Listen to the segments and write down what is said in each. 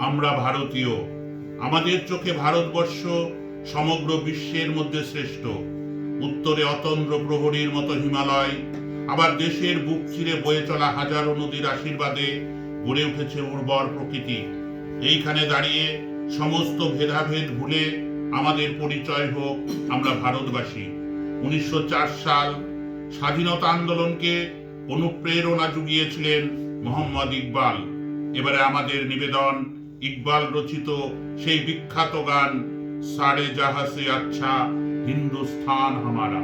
আমরা ভারতীয়, আমাদের চোখে ভারতবর্ষ সমগ্র বিশ্বের মধ্যে শ্রেষ্ঠ। উত্তরে অতন্দ্র প্রহরীর মতো হিমালয়, আবার দেশের বুক চিরে বয়ে চলা হাজারো নদীর আশীর্বাদে গড়ে উঠেছে উর্বর প্রকৃতি। এইখানে দাঁড়িয়ে সমস্ত ভেদাভেদ ভুলে আমাদের পরিচয় হোক আমরা ভারতবাসী। 1904 সাল স্বাধীনতা আন্দোলনকে অনুপ্রেরণা জুগিয়েছিলেন মোহাম্মদ ইকবাল। এবারে আমাদের নিবেদন ইকবাল রচিত সেই বিখ্যাত গান সারে জাহাঁ সে আচ্ছা হিন্দুস্তান হামারা।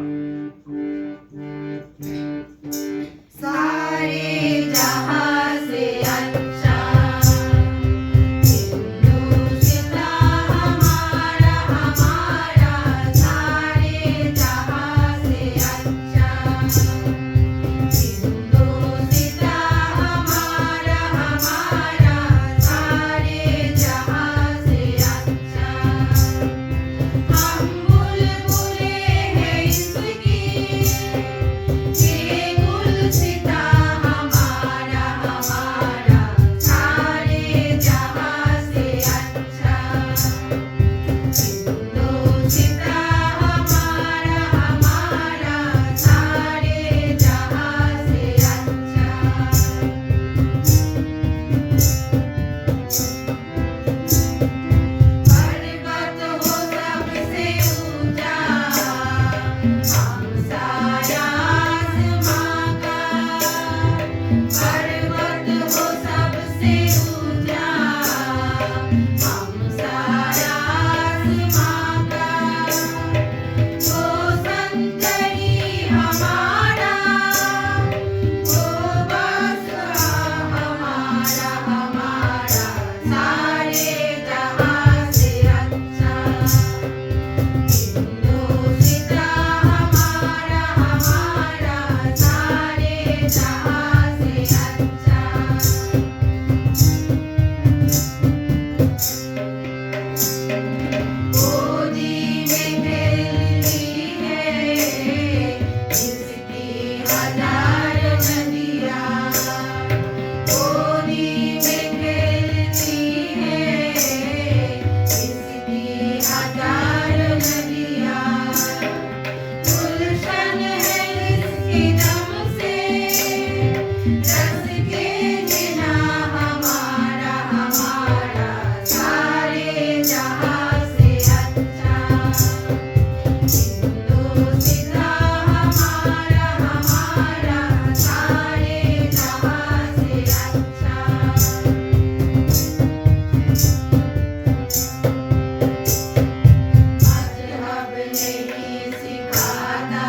सारे जहां से अच्छा हिंदुस्तान हमारा हमारा, सारे जहां से अच्छा हिंदुस्तान हमारा हमारा, सारे जहां से अच्छा। हम बुलबुले हैं इसकी, ये गुलसिता हमारा हमारा, सारे जहां से अच्छा हिंदुस्ता हमारा हमारा, सारे जहां से अच्छा। पर्वत हो सबसे ऊंचा, हमसाया आसमां का। पर्वत हो सबसे ऊंचा, हमसाया आसमां का। वो संतरी हमारा, वो बसरा हमारा हमारा, सारे जहां से अच्छा हिंदुस्ता हमारा हमारा, सारे जहां से अच्छा। गोदी में खेलती है इसकी हजार नदियाँ, गोदी में खेलती है इसकी हजार नदियाँ। गुलशन है इसके दम से, रस के जिना हमारा हमारा, सारे जहां से अच्छा हिंदुस्ता हमारा हमारा, सारे जहां से अच्छा। मजहब नहीं सिखाता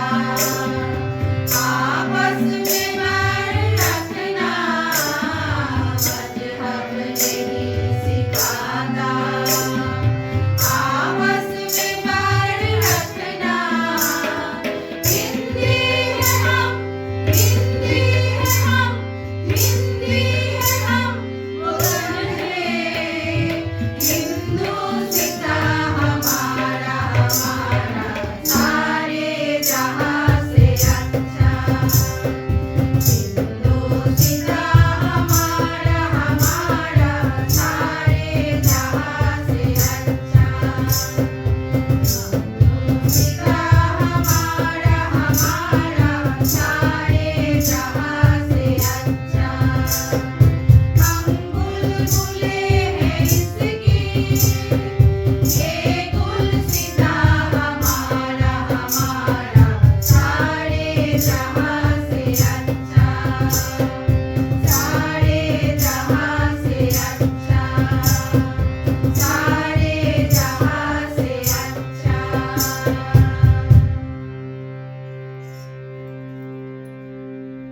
आपस में बैर रखना, मजहब नहीं सिखाता आपस में बैर रखना। हिंदी है हम, हिंदी है हम, हिंदी है हम, मगर है हिंदुस्ता हमारा हमारा, सारे जहां से अच्छा हिंदुस्ता हमारा हमारा, सारे जहां से अच्छा हिंदुस्ता हमारा हमारा, सारे जहां से अच्छा। हम बुलबुले